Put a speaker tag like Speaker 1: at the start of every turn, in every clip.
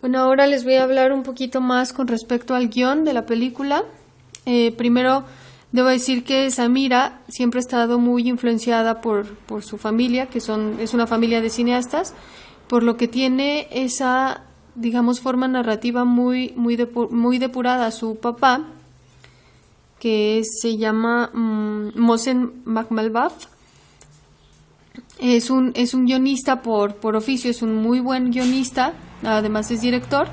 Speaker 1: Bueno, ahora les voy a hablar un poquito más con respecto al guión de la película. Primero, debo decir que Samira siempre ha estado muy influenciada por su familia, es una familia de cineastas, por lo que tiene esa, digamos, forma narrativa muy depurada. Su papá, que se llama Mohsen Makhmalbaf, es un guionista por oficio, es un muy buen guionista, además es director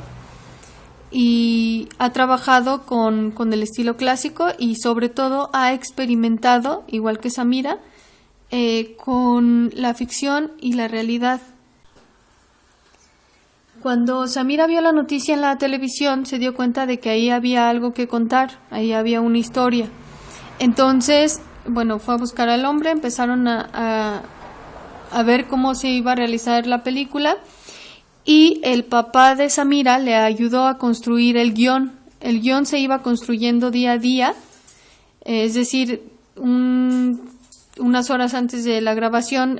Speaker 1: y ha trabajado con el estilo clásico y sobre todo ha experimentado, igual que Samira, con la ficción y la realidad. Cuando Samira vio la noticia en la televisión se dio cuenta de que ahí había algo que contar, ahí había una historia. Entonces, bueno, fue a buscar al hombre, empezaron a ver cómo se iba a realizar la película y el papá de Samira le ayudó a construir el guión. El guión se iba construyendo día a día, es decir, unas horas antes de la grabación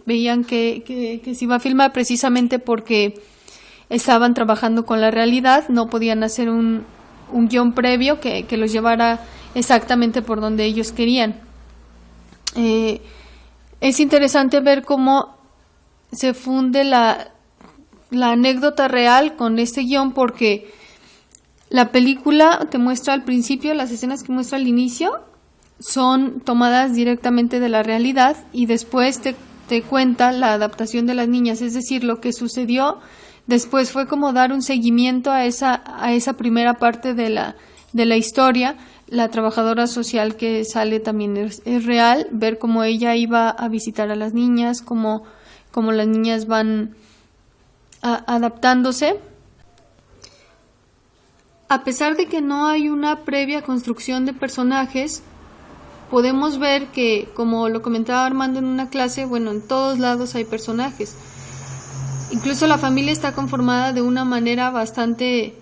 Speaker 1: veían que se iba a filmar precisamente porque estaban trabajando con la realidad, no podían hacer un guión previo que los llevara exactamente por donde ellos querían. Es interesante ver cómo se funde la anécdota real con este guión, porque la película te muestra al principio, las escenas que muestra al inicio son tomadas directamente de la realidad y después te cuenta la adaptación de las niñas, es decir, lo que sucedió después fue como dar un seguimiento a esa primera parte de la historia. La trabajadora social que sale también es real, ver cómo ella iba a visitar a las niñas, cómo las niñas van adaptándose. A pesar de que no hay una previa construcción de personajes, podemos ver que, como lo comentaba Armando en una clase, bueno, en todos lados hay personajes. Incluso la familia está conformada de una manera bastante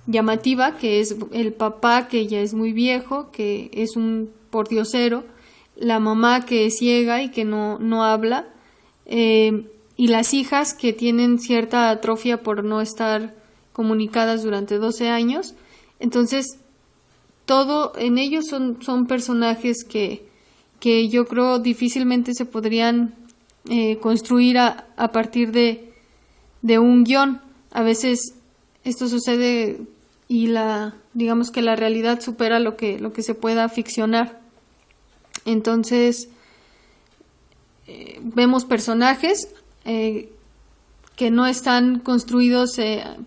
Speaker 1: llamativa, que es el papá, que ya es muy viejo, que es un pordiosero, la mamá, que es ciega y que no habla, y las hijas, que tienen cierta atrofia por no estar comunicadas durante 12 años. Entonces, todo en ellos son personajes que yo creo difícilmente se podrían construir a partir de un guión. A veces esto sucede y digamos que la realidad supera lo que se pueda ficcionar. Entonces, vemos personajes que no están construidos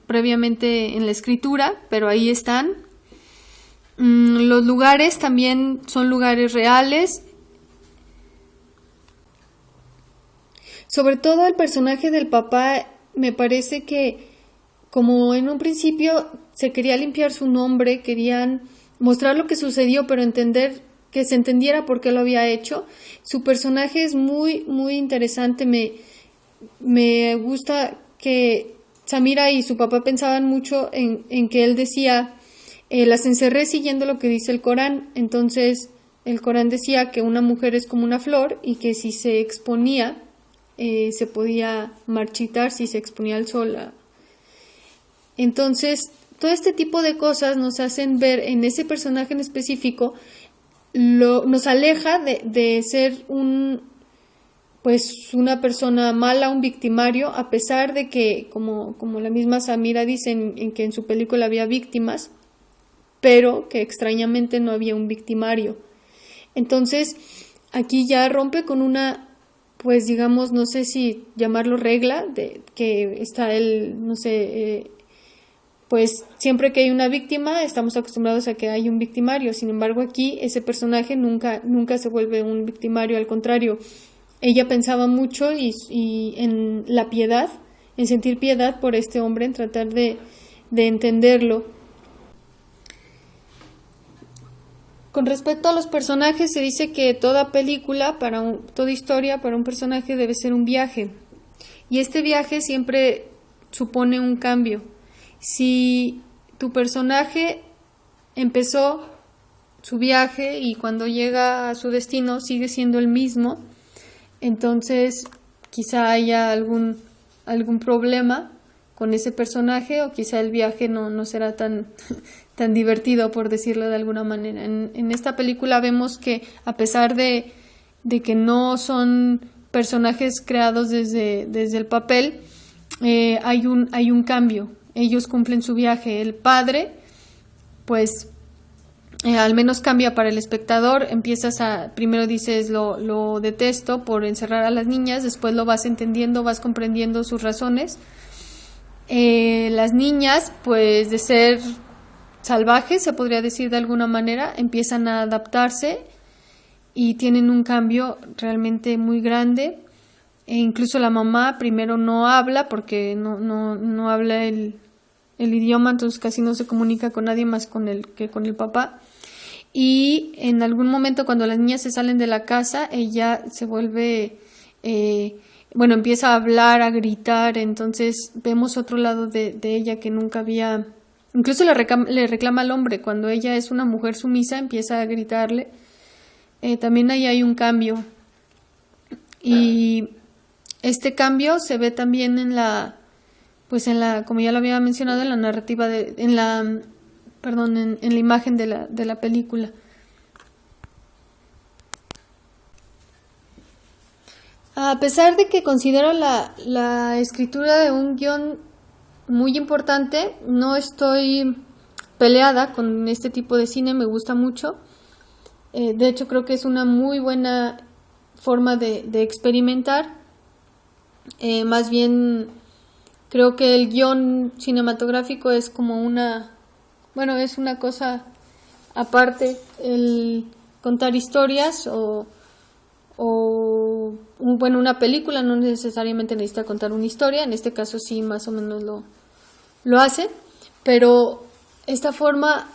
Speaker 1: previamente en la escritura, pero ahí están. Los lugares también son lugares reales. Sobre todo el personaje del papá, me parece que, como en un principio se quería limpiar su nombre, querían mostrar lo que sucedió, pero que se entendiera por qué lo había hecho. Su personaje es muy, muy interesante. Me gusta que Samira y su papá pensaban mucho en que él decía, las encerré siguiendo lo que dice el Corán. Entonces, el Corán decía que una mujer es como una flor y que si se exponía, se podía marchitar si se exponía al sol. Entonces, todo este tipo de cosas nos hacen ver en ese personaje en específico, nos aleja de ser una persona mala, un victimario, a pesar de que, como la misma Samira dice, en que en su película había víctimas, pero que extrañamente no había un victimario. Entonces, aquí ya rompe con una, pues digamos, no sé si llamarlo regla, de que está pues siempre que hay una víctima estamos acostumbrados a que hay un victimario. Sin embargo, aquí ese personaje nunca se vuelve un victimario, al contrario, ella pensaba mucho y en la piedad, en sentir piedad por este hombre, en tratar de entenderlo. Con respecto a los personajes, se dice que toda película, toda historia para un personaje debe ser un viaje. Y este viaje siempre supone un cambio. Si tu personaje empezó su viaje y cuando llega a su destino sigue siendo el mismo, entonces quizá haya algún problema con ese personaje, o quizá el viaje no será tan, tan divertido, por decirlo de alguna manera. En esta película vemos que a pesar de que no son personajes creados desde el papel, hay un cambio. Ellos cumplen su viaje. El padre, pues, al menos cambia para el espectador. Primero dices lo detesto por encerrar a las niñas, después lo vas entendiendo, vas comprendiendo sus razones. Las niñas, pues, de ser salvajes, se podría decir de alguna manera, empiezan a adaptarse y tienen un cambio realmente muy grande. E incluso la mamá primero no habla porque no habla el idioma, entonces casi no se comunica con nadie más que con el papá. Y en algún momento, cuando las niñas se salen de la casa, ella se vuelve, empieza a hablar, a gritar. Entonces vemos otro lado de ella que nunca había. Incluso le reclama al hombre. Cuando ella es una mujer sumisa, empieza a gritarle. También ahí hay un cambio. Y este cambio se ve también como ya lo había mencionado, en la narrativa, en la imagen de la película. A pesar de que considero la escritura de un guión muy importante, no estoy peleada con este tipo de cine, me gusta mucho. De hecho, creo que es una muy buena forma de experimentar. Más bien, creo que el guión cinematográfico es como es una cosa aparte. El contar historias una película no necesariamente necesita contar una historia. En este caso sí, más o menos lo hace, pero esta forma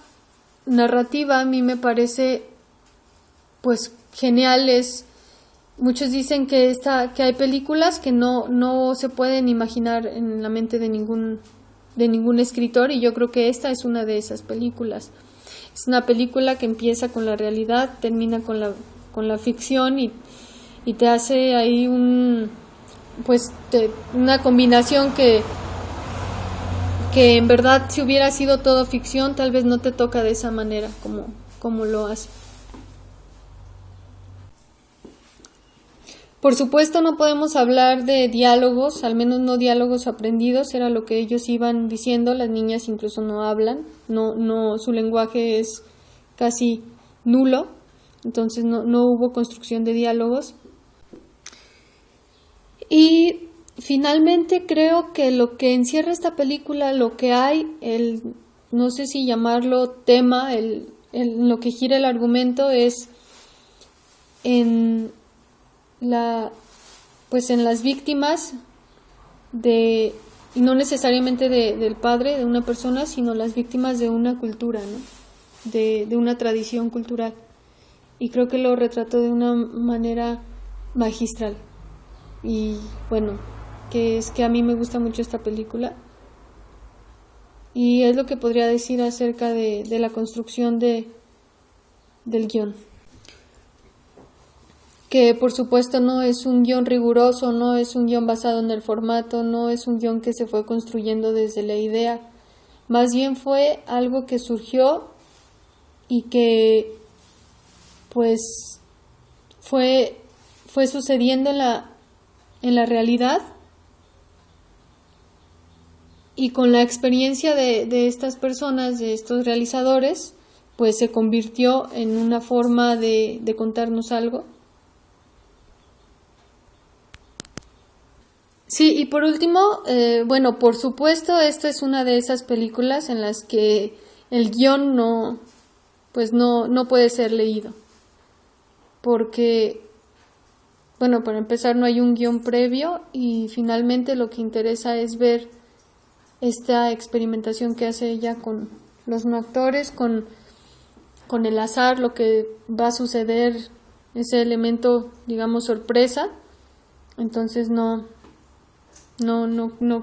Speaker 1: narrativa a mí me parece pues genial. Muchos dicen que hay películas que no se pueden imaginar en la mente de ningún escritor, y yo creo que esta es una de esas películas. Es una película que empieza con la realidad, termina con la ficción, y te hace ahí una combinación que en verdad, si hubiera sido todo ficción, tal vez no te toca de esa manera como lo hace. Por supuesto, no podemos hablar de diálogos, al menos no diálogos aprendidos. Era lo que ellos iban diciendo. Las niñas incluso no hablan, su lenguaje es casi nulo, entonces no hubo construcción de diálogos. Y finalmente creo que lo que encierra esta película, lo que hay, no sé si llamarlo tema, lo que gira el argumento, es en las víctimas y no necesariamente del padre, de una persona, sino las víctimas de una cultura, ¿no? De una tradición cultural. Y creo que lo retrató de una manera magistral. Y bueno, que a mí me gusta mucho esta película. Y es lo que podría decir acerca de la construcción del guión. Que por supuesto no es un guión riguroso, no es un guión basado en el formato, no es un guión que se fue construyendo desde la idea. Más bien fue algo que surgió y que pues fue sucediendo en la realidad, y con la experiencia de estas personas, de estos realizadores, pues se convirtió en una forma de contarnos algo. Sí, y por último, por supuesto, esta es una de esas películas en las que el guión no puede ser leído, porque, para empezar, no hay un guión previo, y finalmente lo que interesa es ver esta experimentación que hace ella con los no actores, con el azar, lo que va a suceder, ese elemento, digamos, sorpresa. Entonces no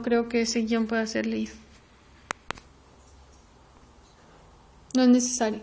Speaker 1: creo que ese guión pueda ser leído. No es necesario.